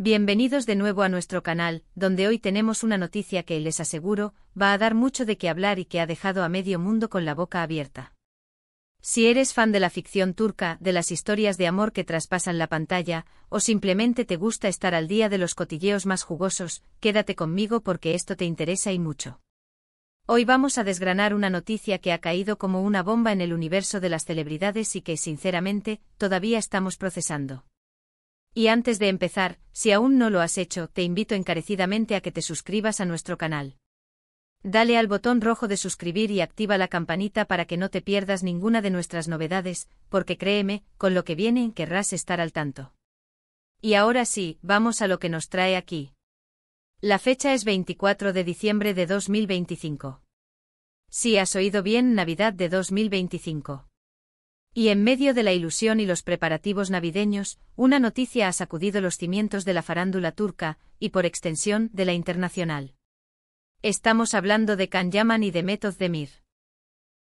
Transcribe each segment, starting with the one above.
Bienvenidos de nuevo a nuestro canal, donde hoy tenemos una noticia que, les aseguro, va a dar mucho de qué hablar y que ha dejado a medio mundo con la boca abierta. Si eres fan de la ficción turca, de las historias de amor que traspasan la pantalla, o simplemente te gusta estar al día de los cotilleos más jugosos, quédate conmigo porque esto te interesa y mucho. Hoy vamos a desgranar una noticia que ha caído como una bomba en el universo de las celebridades y que, sinceramente, todavía estamos procesando. Y antes de empezar, si aún no lo has hecho, te invito encarecidamente a que te suscribas a nuestro canal. Dale al botón rojo de suscribir y activa la campanita para que no te pierdas ninguna de nuestras novedades, porque créeme, con lo que viene querrás estar al tanto. Y ahora sí, vamos a lo que nos trae aquí. La fecha es 24 de diciembre de 2025. Sí, has oído bien, Navidad de 2025. Y en medio de la ilusión y los preparativos navideños, una noticia ha sacudido los cimientos de la farándula turca, y por extensión, de la internacional. Estamos hablando de Can Yaman y Demet Özdemir.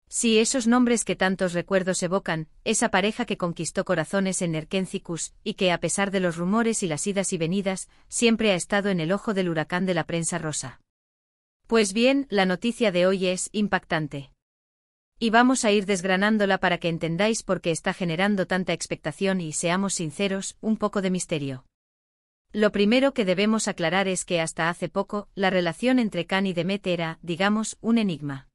Sí, esos nombres que tantos recuerdos evocan, esa pareja que conquistó corazones en Erkencikus, y que a pesar de los rumores y las idas y venidas, siempre ha estado en el ojo del huracán de la prensa rosa. Pues bien, la noticia de hoy es impactante. Y vamos a ir desgranándola para que entendáis por qué está generando tanta expectación y, seamos sinceros, un poco de misterio. Lo primero que debemos aclarar es que hasta hace poco, la relación entre Can y Demet era, digamos, un enigma.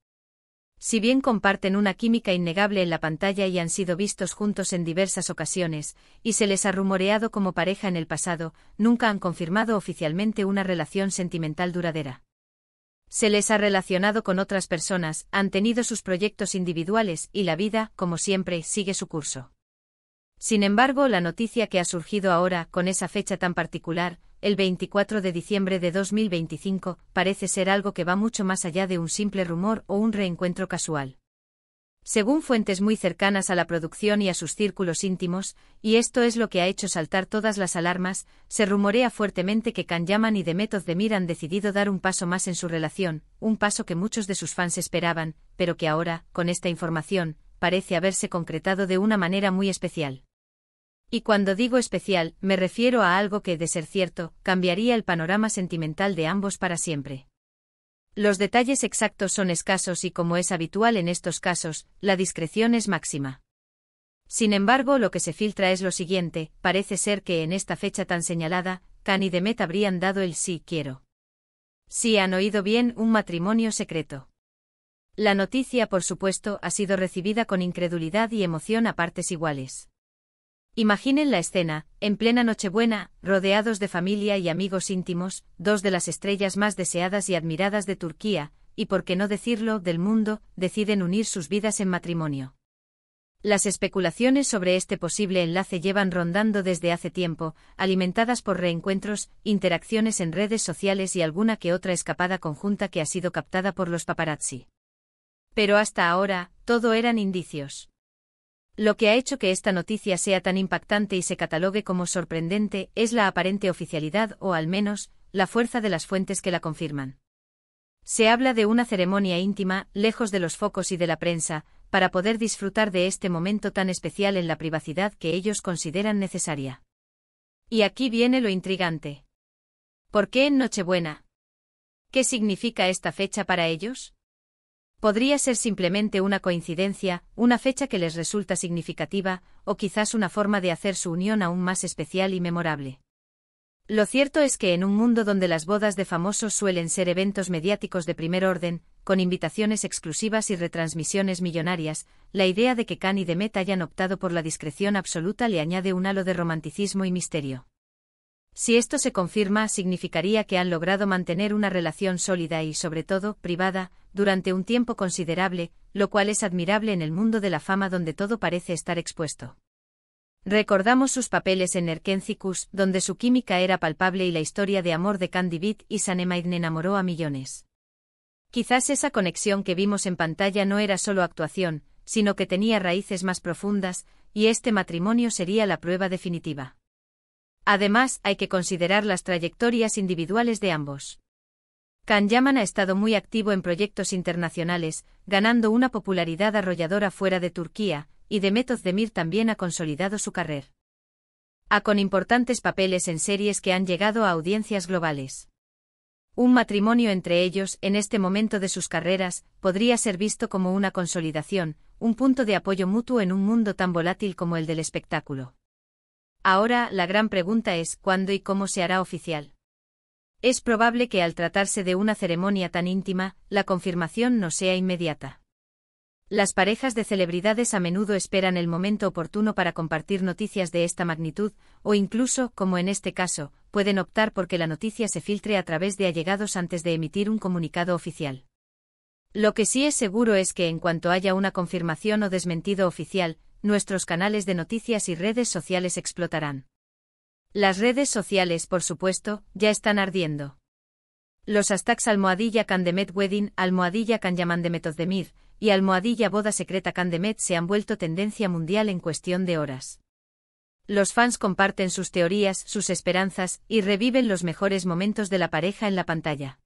Si bien comparten una química innegable en la pantalla y han sido vistos juntos en diversas ocasiones, y se les ha rumoreado como pareja en el pasado, nunca han confirmado oficialmente una relación sentimental duradera. Se les ha relacionado con otras personas, han tenido sus proyectos individuales y la vida, como siempre, sigue su curso. Sin embargo, la noticia que ha surgido ahora, con esa fecha tan particular, el 24 de diciembre de 2025, parece ser algo que va mucho más allá de un simple rumor o un reencuentro casual. Según fuentes muy cercanas a la producción y a sus círculos íntimos, y esto es lo que ha hecho saltar todas las alarmas, se rumorea fuertemente que Can Yaman y Demet Özdemir han decidido dar un paso más en su relación, un paso que muchos de sus fans esperaban, pero que ahora, con esta información, parece haberse concretado de una manera muy especial. Y cuando digo especial, me refiero a algo que, de ser cierto, cambiaría el panorama sentimental de ambos para siempre. Los detalles exactos son escasos y, como es habitual en estos casos, la discreción es máxima. Sin embargo, lo que se filtra es lo siguiente: parece ser que en esta fecha tan señalada, Can y Demet habrían dado el sí quiero. Sí, han oído bien, un matrimonio secreto. La noticia, por supuesto, ha sido recibida con incredulidad y emoción a partes iguales. Imaginen la escena, en plena Nochebuena, rodeados de familia y amigos íntimos, dos de las estrellas más deseadas y admiradas de Turquía, y por qué no decirlo, del mundo, deciden unir sus vidas en matrimonio. Las especulaciones sobre este posible enlace llevan rondando desde hace tiempo, alimentadas por reencuentros, interacciones en redes sociales y alguna que otra escapada conjunta que ha sido captada por los paparazzi. Pero hasta ahora, todo eran indicios. Lo que ha hecho que esta noticia sea tan impactante y se catalogue como sorprendente es la aparente oficialidad o, al menos, la fuerza de las fuentes que la confirman. Se habla de una ceremonia íntima, lejos de los focos y de la prensa, para poder disfrutar de este momento tan especial en la privacidad que ellos consideran necesaria. Y aquí viene lo intrigante. ¿Por qué en Nochebuena? ¿Qué significa esta fecha para ellos? Podría ser simplemente una coincidencia, una fecha que les resulta significativa, o quizás una forma de hacer su unión aún más especial y memorable. Lo cierto es que en un mundo donde las bodas de famosos suelen ser eventos mediáticos de primer orden, con invitaciones exclusivas y retransmisiones millonarias, la idea de que Can y Demet hayan optado por la discreción absoluta le añade un halo de romanticismo y misterio. Si esto se confirma, significaría que han logrado mantener una relación sólida y, sobre todo, privada, durante un tiempo considerable, lo cual es admirable en el mundo de la fama donde todo parece estar expuesto. Recordamos sus papeles en Erkencikus, donde su química era palpable, y la historia de amor de Can Divit y Sanemaidd enamoró a millones. Quizás esa conexión que vimos en pantalla no era solo actuación, sino que tenía raíces más profundas, y este matrimonio sería la prueba definitiva. Además, hay que considerar las trayectorias individuales de ambos. Can Yaman ha estado muy activo en proyectos internacionales, ganando una popularidad arrolladora fuera de Turquía, y Demet Özdemir también ha consolidado su carrera. Con importantes papeles en series que han llegado a audiencias globales. Un matrimonio entre ellos, en este momento de sus carreras, podría ser visto como una consolidación, un punto de apoyo mutuo en un mundo tan volátil como el del espectáculo. Ahora, la gran pregunta es, ¿cuándo y cómo se hará oficial? Es probable que al tratarse de una ceremonia tan íntima, la confirmación no sea inmediata. Las parejas de celebridades a menudo esperan el momento oportuno para compartir noticias de esta magnitud, o incluso, como en este caso, pueden optar por que la noticia se filtre a través de allegados antes de emitir un comunicado oficial. Lo que sí es seguro es que en cuanto haya una confirmación o desmentido oficial, nuestros canales de noticias y redes sociales explotarán. Las redes sociales, por supuesto, ya están ardiendo. Los hashtags #Candemet Wedding, #Canyaman Ozdemir y #Boda Secreta Candemet se han vuelto tendencia mundial en cuestión de horas. Los fans comparten sus teorías, sus esperanzas, y reviven los mejores momentos de la pareja en la pantalla.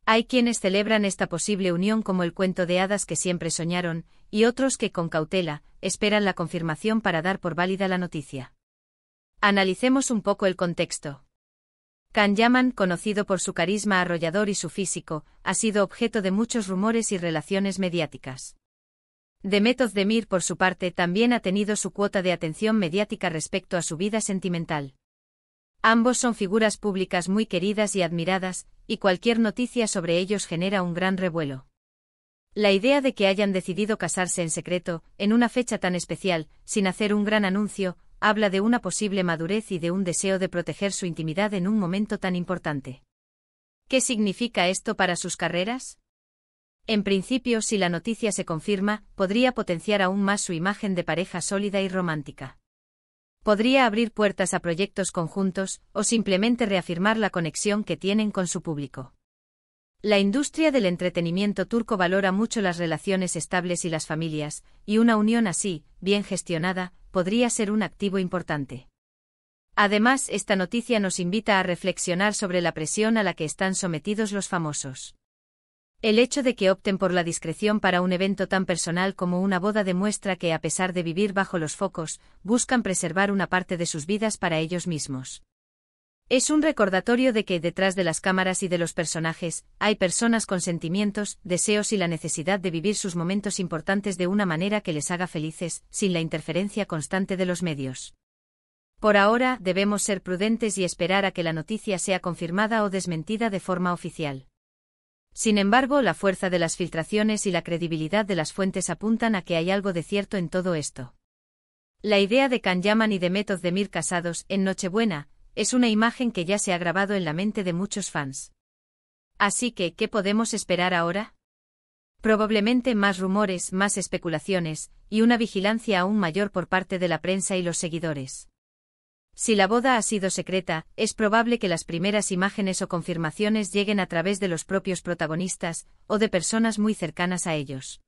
Hay quienes celebran esta posible unión como el cuento de hadas que siempre soñaron, y otros que, con cautela, esperan la confirmación para dar por válida la noticia. Analicemos un poco el contexto. Canyaman, conocido por su carisma arrollador y su físico, ha sido objeto de muchos rumores y relaciones mediáticas. Demet Ozdemir, por su parte, también ha tenido su cuota de atención mediática respecto a su vida sentimental. Ambos son figuras públicas muy queridas y admiradas, y cualquier noticia sobre ellos genera un gran revuelo. La idea de que hayan decidido casarse en secreto, en una fecha tan especial, sin hacer un gran anuncio, habla de una posible madurez y de un deseo de proteger su intimidad en un momento tan importante. ¿Qué significa esto para sus carreras? En principio, si la noticia se confirma, podría potenciar aún más su imagen de pareja sólida y romántica. Podría abrir puertas a proyectos conjuntos, o simplemente reafirmar la conexión que tienen con su público. La industria del entretenimiento turco valora mucho las relaciones estables y las familias, y una unión así, bien gestionada, podría ser un activo importante. Además, esta noticia nos invita a reflexionar sobre la presión a la que están sometidos los famosos. El hecho de que opten por la discreción para un evento tan personal como una boda demuestra que, a pesar de vivir bajo los focos, buscan preservar una parte de sus vidas para ellos mismos. Es un recordatorio de que, detrás de las cámaras y de los personajes, hay personas con sentimientos, deseos y la necesidad de vivir sus momentos importantes de una manera que les haga felices, sin la interferencia constante de los medios. Por ahora, debemos ser prudentes y esperar a que la noticia sea confirmada o desmentida de forma oficial. Sin embargo, la fuerza de las filtraciones y la credibilidad de las fuentes apuntan a que hay algo de cierto en todo esto. La idea de Canyaman y Demet Ozdemir casados, en Nochebuena, es una imagen que ya se ha grabado en la mente de muchos fans. Así que, ¿qué podemos esperar ahora? Probablemente más rumores, más especulaciones, y una vigilancia aún mayor por parte de la prensa y los seguidores. Si la boda ha sido secreta, es probable que las primeras imágenes o confirmaciones lleguen a través de los propios protagonistas, o de personas muy cercanas a ellos.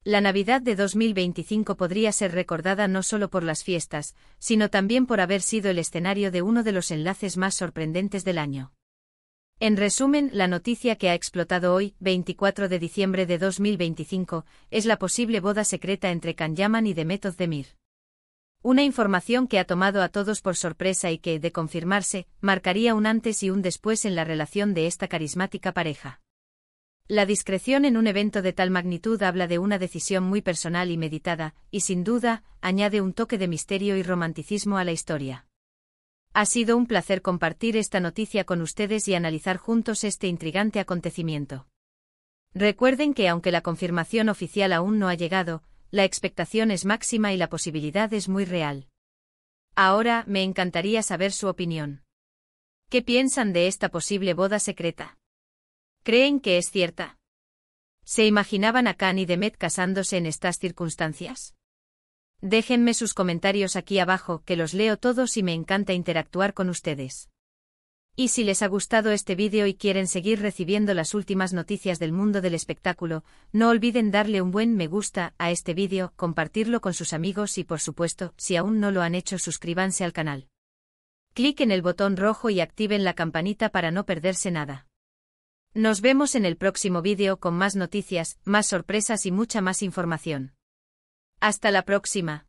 La Navidad de 2025 podría ser recordada no solo por las fiestas, sino también por haber sido el escenario de uno de los enlaces más sorprendentes del año. En resumen, la noticia que ha explotado hoy, 24 de diciembre de 2025, es la posible boda secreta entre Canyaman y Demet Ozdemir. Una información que ha tomado a todos por sorpresa y que, de confirmarse, marcaría un antes y un después en la relación de esta carismática pareja. La discreción en un evento de tal magnitud habla de una decisión muy personal y meditada, y sin duda, añade un toque de misterio y romanticismo a la historia. Ha sido un placer compartir esta noticia con ustedes y analizar juntos este intrigante acontecimiento. Recuerden que aunque la confirmación oficial aún no ha llegado, la expectación es máxima y la posibilidad es muy real. Ahora, me encantaría saber su opinión. ¿Qué piensan de esta posible boda secreta? ¿Creen que es cierta? ¿Se imaginaban a Can y Demet casándose en estas circunstancias? Déjenme sus comentarios aquí abajo, que los leo todos y me encanta interactuar con ustedes. Y si les ha gustado este vídeo y quieren seguir recibiendo las últimas noticias del mundo del espectáculo, no olviden darle un buen me gusta a este vídeo, compartirlo con sus amigos y, por supuesto, si aún no lo han hecho, suscríbanse al canal. Clic en el botón rojo y activen la campanita para no perderse nada. Nos vemos en el próximo vídeo con más noticias, más sorpresas y mucha más información. Hasta la próxima.